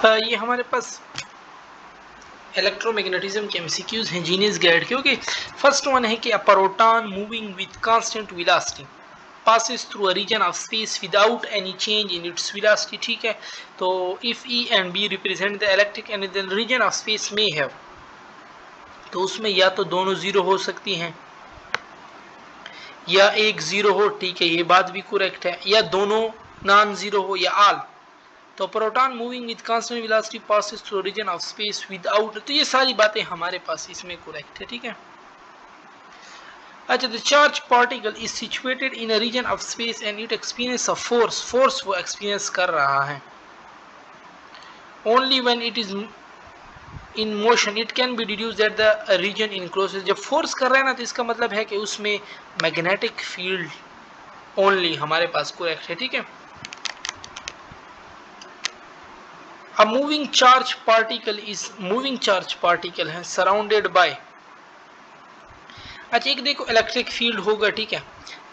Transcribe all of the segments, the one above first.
ये हमारे पास इलेक्ट्रोमैग्नेटिज्म के एमसीक्यूज हैं जीनियस गाइड के। ओके, फर्स्ट वन है कि a proton moving with constant velocity passes through a region of space without any change in its velocity। ठीक है, तो if E and B represent the electric and the region of space may have, तो उसमें या तो दोनों zero हो सकती हैं या एक जीरो हो। ठीक है, ये बात भी करेक्ट है, या दोनों नॉन जीरो हो या ऑल। तो proton moving with constant velocity passes through a region of space without, तो ये सारी बातें हमारे पास इसमें करेक्ट है। ठीक है, अच्छा, the charged particle is situated in a region of space and it experiences a force, force वो experience कर रहा है। Only when it is in motion it can be deduced that the region enclosed, जब force कर रहा है ना तो इसका मतलब है कि उसमें magnetic field only हमारे पास correct है। ठीक है, a moving charge particle is, moving charge particle है surrounded by, अच्छा एक देखो इलेक्ट्रिक फील्ड होगा, ठीक है,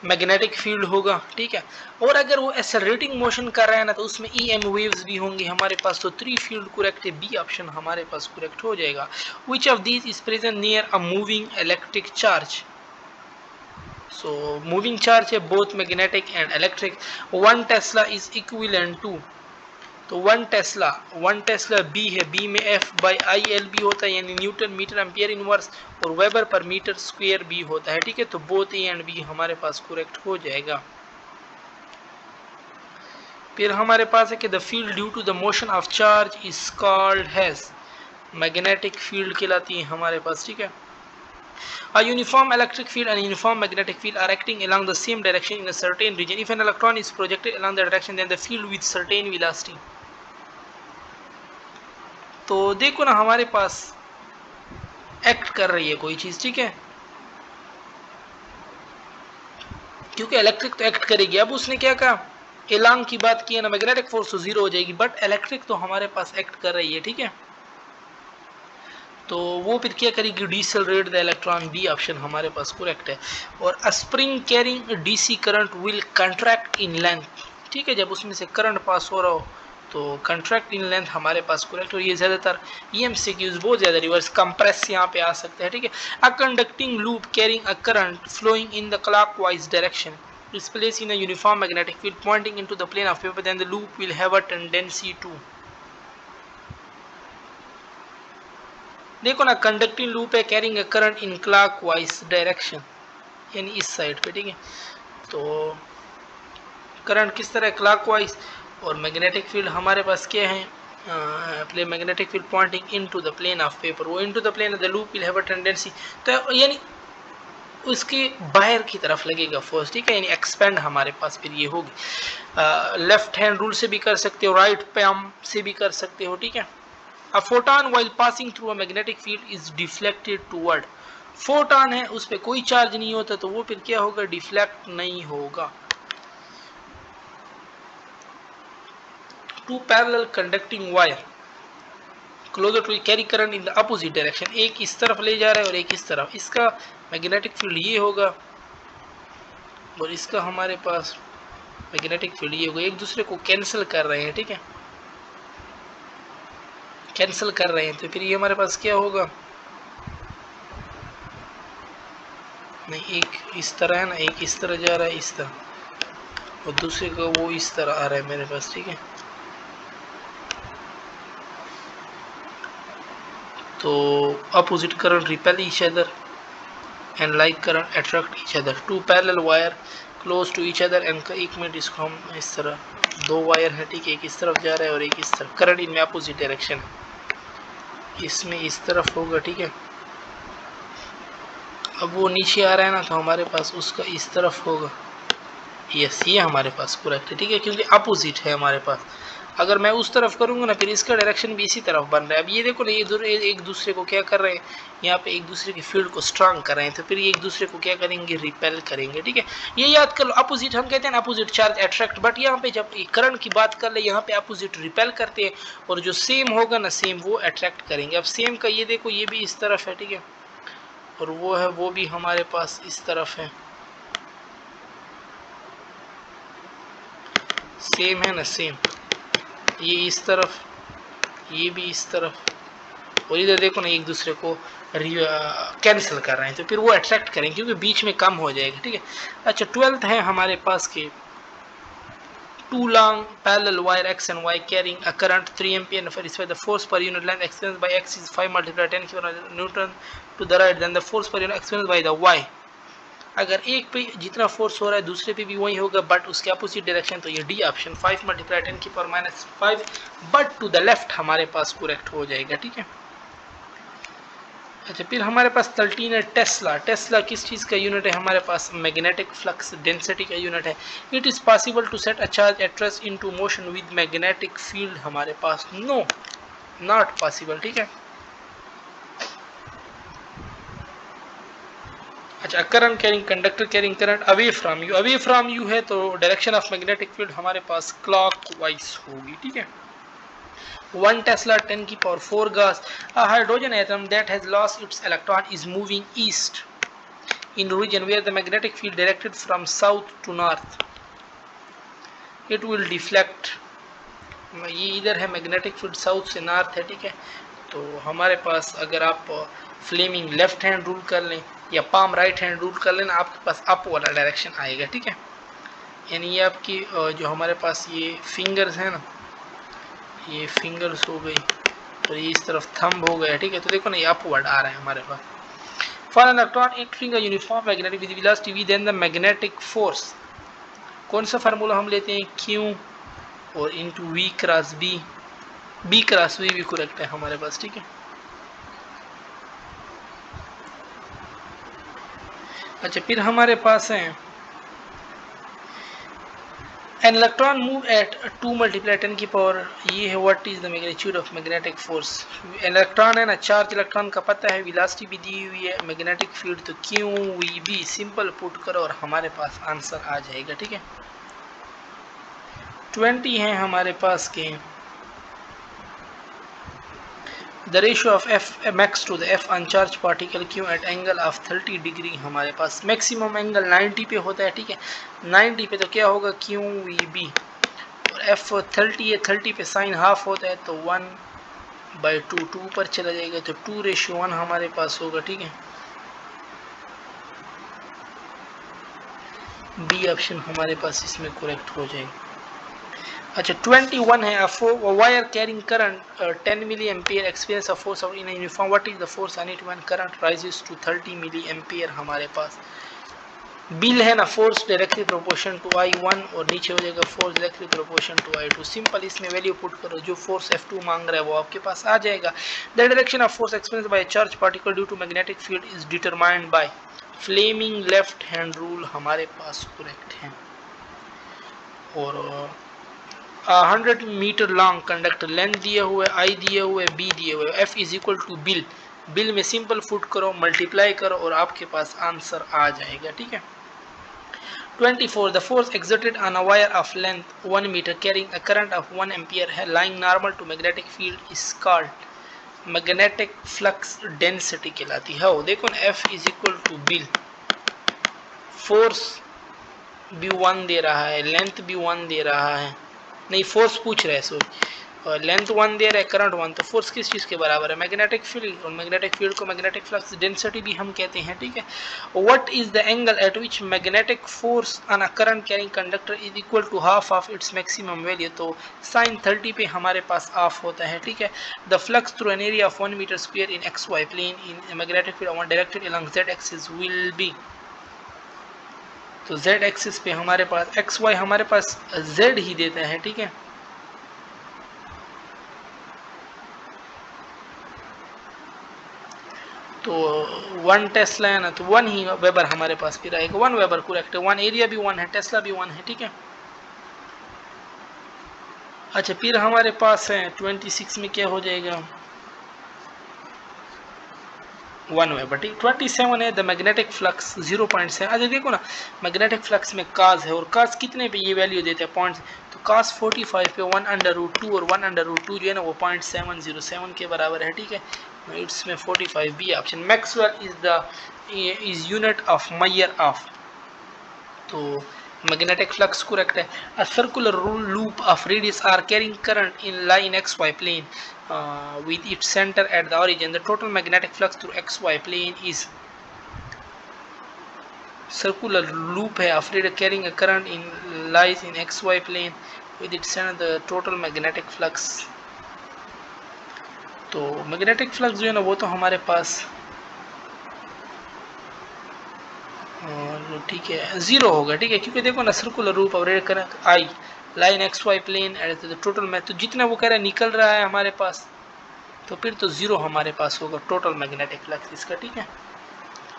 मैग्नेटिक फील्ड होगा, ठीक है, और अगर वो एक्सेलरेटिंग मोशन कर रहा है ना तो उसमें EM वेव्स भी होंगे हमारे पास। तो 3 फील्ड करेक्ट है, बी ऑप्शन हमारे पास करेक्ट हो जाएगा। Which of these is present near a moving electric charge, so moving charge है both magnetic and electric. 1 tesla is equivalent to, तो 1 टेस्ला बी है, बी में F/IL/B होता है यानी न्यूटन मीटर एम्पियर इनवर्स, और weber per metre square B होता है। ठीक है, तो बोथ ए एंड बी हमारे पास करेक्ट हो जाएगा। फिर हमारे पास है कि the field due to the motion of charge is called has, magnetic field कहलाती है हमारे पास। ठीक है, A uniform electric field and a uniform magnetic field are acting along the same direction in a certain region. If an electron is projected along the direction, then the field with certain velocity. तो देखो ना हमारे पास act कर रही है कोई चीज, ठीक है, क्योंकि इलेक्ट्रिक तो एक्ट करेगी। अब उसने क्या कहा, एलांग की बात की है ना, मैग्नेटिक फोर्स तो जीरो हो जाएगी, बट इलेक्ट्रिक तो हमारे पास एक्ट कर रही है। ठीक है, तो वो फिर क्या करेगी, decelerate the electron, B option हमारे पास करेक्ट है। और अ spring carrying DC current will contract in length, ठीक है, जब उसमें से करंट पास हो रहा हो तो कंट्रैक्ट इन लेंथ हमारे पास करेक्ट। और ये ज्यादातर EMCQs बहुत ज्यादा रिवर्स कंप्रेस यहाँ पे आ सकते हैं। ठीक है, a conducting loop carrying a current flowing in the clockwise direction is placed in a uniform magnetic field pointing into the plane of paper, then the loop will have a tendency to, देखो ना conducting loop है carrying a current in clockwise direction यानी इस side पे। ठीक है, तो current किस तरह क्लॉकवाइज, और मैग्नेटिक फील्ड हमारे पास क्या है, play magnetic field pointing into the plane of paper, वो into the plane of the loop will have a tendency, तो यानी उसके बाहर की तरफ लगेगा फोर्स। ठीक है, यानी एक्सपेंड हमारे पास फिर ये होगी। लेफ्ट हैंड रूल से भी कर सकते हो, राइट पैम से भी कर सकते हो। ठीक है, A photon while passing through a magnetic field is deflected toward, photon है उस पर कोई चार्ज नहीं होता तो वो फिर क्या होगा, डिफ्लेक्ट नहीं होगा। Two parallel conducting wire closer to carry current in the opposite direction, एक इस तरफ ले जा रहा है और एक इस तरफ, इसका मैग्नेटिक फील्ड ये होगा और इसका हमारे पास मैग्नेटिक फील्ड ये होगा, एक दूसरे को कैंसिल कर रहे हैं। ठीक है, कैंसिल कर रहे हैं तो फिर ये हमारे पास क्या होगा, नहीं एक इस तरह है ना, एक इस तरह जा रहा है इस तरह, और दूसरे का वो इस तरह आ रहा है मेरे पास। ठीक है, तो opposite current repel each other and like current attract each other. Two parallel wire close to each other and, एक मिनट इसको हम इस तरह, दो वायर है, ठीक है, एक इस तरफ जा रहा है और एक इस तरफ, करंट इनमें अपोजिट डायरेक्शन है, इसमें इस तरफ होगा। ठीक है, अब वो नीचे आ रहा है ना तो हमारे पास उसका इस तरफ होगा। यस, ये हमारे पास करेक्ट है। ठीक है, क्योंकि अपोजिट है हमारे पास, अगर मैं उस तरफ करूंगा ना फिर इसका डायरेक्शन भी इसी तरफ बन रहा है। अब ये देखो ना, ये एक दूसरे को क्या कर रहे हैं, यहाँ पे एक दूसरे की फील्ड को स्ट्रांग कर रहे हैं, तो फिर ये एक दूसरे को क्या करेंगे, रिपेल करेंगे। ठीक है, ये याद कर लो, अपोजिट हम कहते हैं ना, अपोजिट चार्ज अट्रैक्ट, बट यहाँ पे जब करंट की बात कर ले यहाँ पे अपोजिट रिपेल करते हैं, और जो सेम होगा ना सेम वो अट्रैक्ट करेंगे। अब सेम का ये देखो, ये भी इस तरफ है, ठीक है, और वो है वो भी हमारे पास इस तरफ है, सेम है ना सेम, ये इस तरफ ये भी इस तरफ, और इधर देखो ना एक दूसरे को कैंसिल कर रहे हैं, तो फिर वो अट्रैक्ट करेंगे क्योंकि बीच में कम हो जाएगा, ठीक है। अच्छा 12th है हमारे पास के two long parallel wire x and y carrying a current 3 ampere and for the force per unit length experienced by x is 5 multiplied 10 Newton to the right, then the force per unit experienced by the y, अगर एक पे जितना force हो रहा है दूसरे पे भी वही होगा बट उसके अपोजिट डायरेक्शन, तो ये डी ऑप्शन 5 मल्टीप्लाई 10 की power -5 but to the left हमारे पास करेक्ट हो जाएगा, ठीक है। अच्छा फिर हमारे पास 13 है टेस्ला। टेस्ला किस चीज़ का यूनिट है हमारे पास? मैग्नेटिक फ्लक्स डेंसिटी का यूनिट है। It is possible to set a charge at rest into motion with magnetic field हमारे पास नो, नॉट पॉसिबल, ठीक है। अच्छा current carrying conductor carrying current away from you है, तो डायरेक्शन ऑफ मैग्नेटिक फील्ड हमारे पास क्लॉकवाइज होगी, ठीक है। 1 Tesla 10 की power 4 gas. A hydrogen atom that has lost its electron is moving east in region where the magnetic field directed from south to north. It will deflect. ये इधर है magnetic field south से north है, ठीक है। तो हमारे पास अगर आप फ्लेमिंग लेफ्ट हैंड रूल कर लें या पाम राइट हैंड रूल कर लें, आपके पास अप वाला डायरेक्शन आएगा, ठीक है। यानी ये आपकी जो हमारे पास ये फिंगर्स है ना, ये फिंगर्स हो गई तो ये इस तरफ थंब हो गया, ठीक है। तो देखो ना ये अपवर्ड आ रहा है हमारे पास। For an electron entering a uniform magnetic with velocity V then the magnetic force, कौन सा फार्मूला हम लेते हैं? Q और into V cross B, B cross V भी करेक्ट है हमारे पास, ठीक है। अच्छा फिर हमारे पास है an electron move at 2 multiply 10 की पावर, ये है what is the magnitude of magnetic force. Electron है ना, चार्ज इलेक्ट्रॉन का पता है, वेलोसिटी भी दी हुई है, मैग्नेटिक फील्ड तो QVB सिंपल पुट करो और हमारे पास आंसर आ जाएगा, ठीक है। 20 है हमारे पास के the ratio of F max to the F uncharged particle q at angle of 30 degree, हमारे पास मैक्सिमम एंगल 90 पे होता है, ठीक है। 90 पे तो क्या होगा? QVB, और एफ 30 है, 30 पे साइन हाफ होता है तो 1/2, 2 पर चला जाएगा तो 2:1 हमारे पास होगा, ठीक है। बी ऑप्शन हमारे पास इसमें करेक्ट हो जाएगा। अच्छा 21 है wire carrying current 10 milli ampere experience of force in uniform, what is the force on it when current rises to 30 milli ampere, हमारे पास बिल है ना, force directly proportion to I1 और नीचे हो जाएगा force directly proportion to I2। Simple इसमें value put करो, जो फोर्स F2 मांग रहा है वो आपके पास आ जाएगा। The direction of force experience by charge particle due to magnetic field is determined by Fleming left hand rule, हमारे पास करेक्ट है। और 100 मीटर लॉन्ग कंडक्टर लेंथ दिए हुए, I दिए हुए, B दिए हुए, F इज इक्वल टू बिल, बिल में सिंपल फुट करो, मल्टीप्लाई करो और आपके पास आंसर आ जाएगा, ठीक है। 24 the force exerted on a wire of length 1 meter carrying a current of 1 ampere है lying normal to magnetic field is called magnetic flux density कहलाती है। देखो ना F इज इक्वल टू बिल, फोर्स भी 1 दे रहा है, लेंथ भी 1 दे रहा है, नहीं फोर्स पूछ रहा है सॉरी, लेंथ 1 दे रहा है, करंट 1, तो फोर्स किस चीज़ के बराबर है? मैग्नेटिक फील्ड, और मैग्नेटिक फील्ड को मैग्नेटिक फ्लक्स डेंसिटी भी हम कहते हैं, ठीक है। What is the angle at which magnetic force on a current carrying conductor is equal to half of its maximum value, तो साइन 30 पे हमारे पास ऑफ होता है, ठीक है। The flux through an area of 1 metre square in XY plane in magnetic field directed along Z axis will be, तो Z axis पे हमारे पास XY हमारे पास Z ही देता है, ठीक है। तो 1 टेस्ला है ना, तो 1 ही वेबर हमारे पास फिर आएगा, 1 वेबर करेक्ट है, 1 एरिया भी 1 है, टेस्ला भी 1 है, ठीक है। अच्छा फिर हमारे पास है 26 में क्या हो जाएगा? 1 वेबर, ठीक। 27 है द मैग्नेटिक फ्लक्स 0.7। अच्छा देखो ना मैग्नेटिक फ्लक्स में काज है, और काज कितने पे ये वैल्यू देते हैं पॉइंट्स, तो काज 45 पे 1/√2 और 1/√2 जो है ना वो 0.707 के बराबर है, ठीक है। इट्स में 45 B option. Maxwell is unit of measure of, तो मैग्नेटिक फ्लक्स करेक्ट है। A circular loop of radius R carrying current in lying X Y plane with its center at the origin. The total magnetic flux through xy plane is circular loop है after carrying a current in lies in xy plane with its center the total magnetic flux. तो magnetic flux जो है ना वो तो हमारे पास ठीक है जीरो होगा, ठीक है, क्योंकि देखो ना circular loop of radius current I lying X Y plane at the total में, तो जितना वो कह रहा है निकल रहा है हमारे पास, तो फिर तो जीरो हमारे पास होगा टोटल मैग्नेटिक फ्लक्स इसका, ठीक है।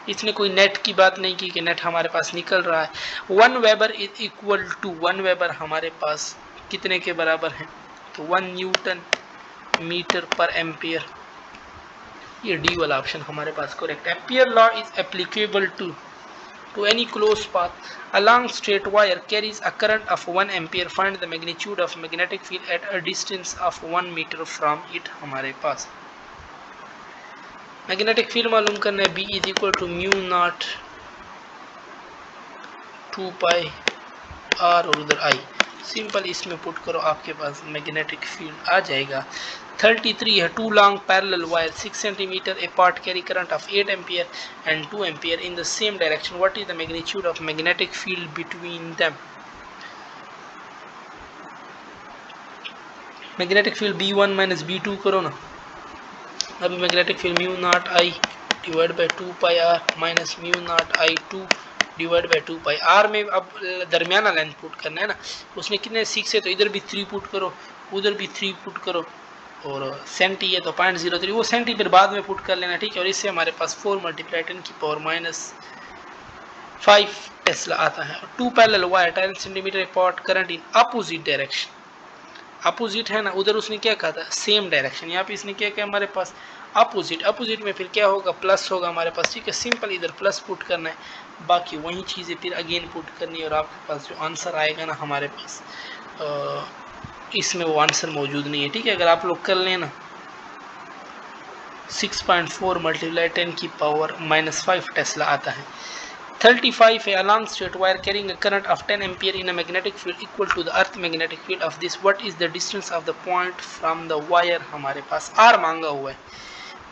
इसने कोई नेट की बात नहीं की कि नेट हमारे पास निकल रहा है। 1 weber is equal to 1 weber हमारे पास कितने के बराबर है, तो 1 न्यूटन मीटर पर एम्पियर। ये डी वाला ऑप्शन हमारे पास करेक्ट है। Ampere law is applicable to any closed path. A long straight wire carries a current of 1 ampere. Find the magnitude of magnetic field at a distance of 1 meter from it. हमारे पास magnetic field मालूम करना है, B is equal to mu naught 2 pi R और उधर I। Simple इसमें put करो आपके पास मैग्नेटिक फील्ड आ जाएगा। 33 है। 2 long parallel wires 6 cm apart carry current of 8 ampere and 2 ampere in the same direction. What is the magnitude of magnetic field between them? Magnetic field B1 minus B2 करो ना। अभी magnetic field mu naught I divide by 2 pi R minus mu naught I2 divide by 2 pi R में अब दरमियाना length put करना है ना, उसमें कितने 6 है तो इधर भी 3 पुट करो, उधर भी 3 पुट करो, और सेंटी है तो 0.03, वो सेंटी फिर बाद में पुट कर लेना, ठीक है। और इससे हमारे पास 4 मल्टीप्लाई 10 की पावर -5 टेस्ला आता है। 2 parallel wire 10 centimetre apart current in opposite direction. Opposite है ना, उधर उसने क्या कहा था सेम डायरेक्शन, यहाँ पे इसने क्या किया हमारे पास अपोजिट। अपोजिट में फिर क्या होगा प्लस होगा हमारे पास, ठीक है। सिंपल इधर प्लस पुट करना है, बाकी वही चीज़ें फिर अगेन पुट करनी है, और आपके पास जो आंसर आएगा ना हमारे पास इसमें वो आंसर मौजूद नहीं है, ठीक है। अगर आप लोग कर लेना 6.4 मल्टीप्लाई 10 की पावर -5 टेस्ला आता है। 35 है। A long straight wire carrying a current of 10 ampere in a magnetic field equal to the earth magnetic field of this. What is the distance of the point from the wire? हमारे पास R मांगा हुआ है,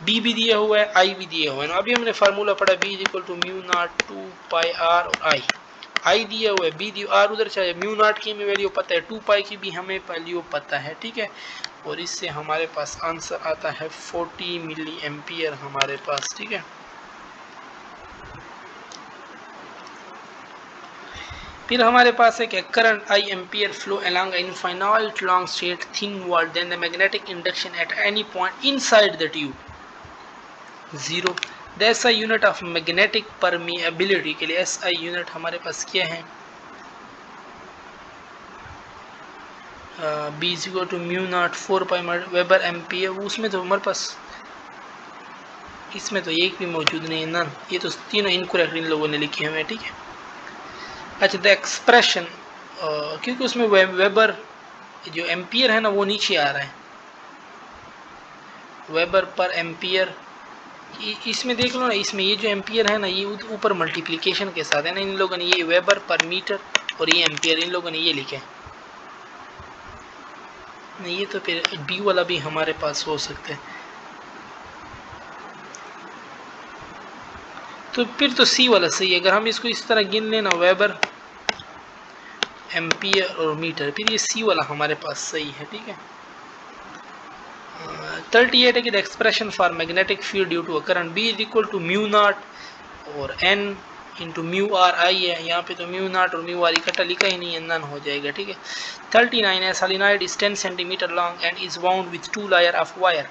B भी दिया हुआ है, I भी दिया हुआ है। अभी हमने फार्मूला पढ़ा B equal to mu naught 2 pi R और I दिया हुआ है, B दिया, R उधर चाहिए, म्यू नॉट की हमें वैल्यू पता है, 2 पाई की भी हमें वैल्यू पता है, ठीक है। और इससे हमारे पास आंसर आता है 40 मिली एम्पियर हमारे पास, ठीक है। फिर हमारे पास एक current I ampere flow along an infinite long straight thin wall, then the magnetic induction at any point inside the tube 0. The SI unit of magnetic permeability के लिए SI यूनिट हमारे पास क्या है, B is equal to mu naught 4 pi weber ampere. उसमें तो हमारे पास इसमें तो एक भी मौजूद नहीं है ना, ये तो तीनों इनकरेक्ट इन लोगों ने लिखे हुए हैं, ठीक है। अच्छा द एक्सप्रेशन, क्योंकि उसमें वेबर जो एम्पियर है ना वो नीचे आ रहा है, वेबर पर एम्पियर, इसमें देख लो ना, इसमें ये जो एम्पियर है ना ये ऊपर मल्टीप्लिकेशन के साथ है ना, इन लोगों ने ये वेबर पर मीटर और ये एम्पियर इन लोगों ने ये लिखे नहीं, ये तो फिर डी वाला भी हमारे पास हो सकता है, तो फिर तो सी वाला सही है। अगर हम इसको इस तरह गिन लेना वेबर एम्पियर और मीटर, फिर ये सी वाला हमारे पास सही है, ठीक है। 38 है कि the expression for magnetic field due to a current B is equal to mu naught और N into mu R I है, यहाँ पे तो म्यू नॉट और म्यू आर इकट्ठा लिखा ही नहीं है, नन हो जाएगा, ठीक है। 39 है solenoid is 10 centimetre long and is wound with 2 layer of wire,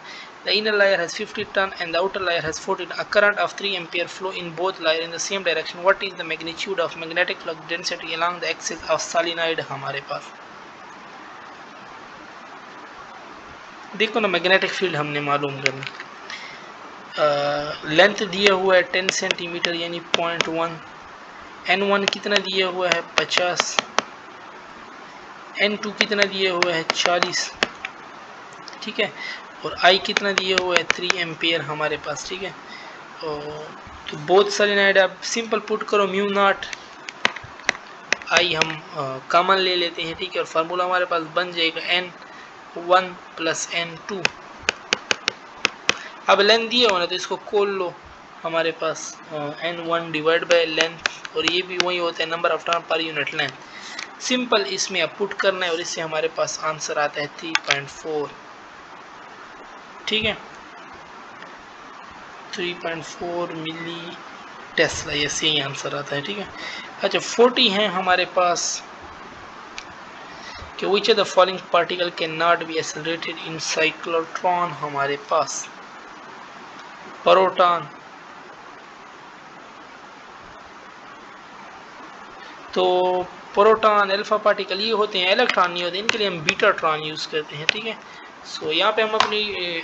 the inner layer has 50 ton and the outer layer has 40 ton. A current of 3 ampere flow in both layers in the same direction. What is the magnitude of magnetic flux density along the axis of solenoid? हमारे पास देखो ना magnetic field हमने मालूम करना, length दिया हुआ है 10 centimetre यानी 0.1, n1 कितना दिया हुआ है 50, n2 कितना दिया हुआ है 40, ठीक है, और I कितना दिया हुआ है 3 एम्पियर हमारे पास, ठीक है। तो बोथ सोलेनॉइड आप सिंपल पुट करो म्यू नॉट आई हम कॉमन ले लेते हैं, ठीक है, और फार्मूला हमारे पास बन जाएगा n1 प्लस n2। अब लेंथ दिया होना तो इसको खोल लो, हमारे पास n1 डिवाइड बाय लेंथ, और ये भी वही होता है number of turn per unit length. Simple इसमें अब पुट करना है और इससे हमारे पास आंसर आता है 3.4, ठीक है, 3.4 मिली टेस्ला, ये सही आंसर आता है, ठीक है। अच्छा 40 है हमारे पास कि which of the following particle can not be accelerated in cyclotron, हमारे पास प्रोटॉन, तो प्रोटॉन अल्फा पार्टिकल ये होते हैं, इलेक्ट्रॉन नहीं होते, इनके लिए हम बीटाट्रॉन यूज़ करते हैं, ठीक है। सो यहाँ पे हम अपनी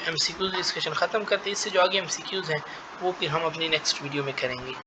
एमसीक्यूज डिस्कशन ख़त्म करते हैं। इससे जो आगे एमसीक्यूज हैं वो फिर हम अपनी नेक्स्ट वीडियो में करेंगे।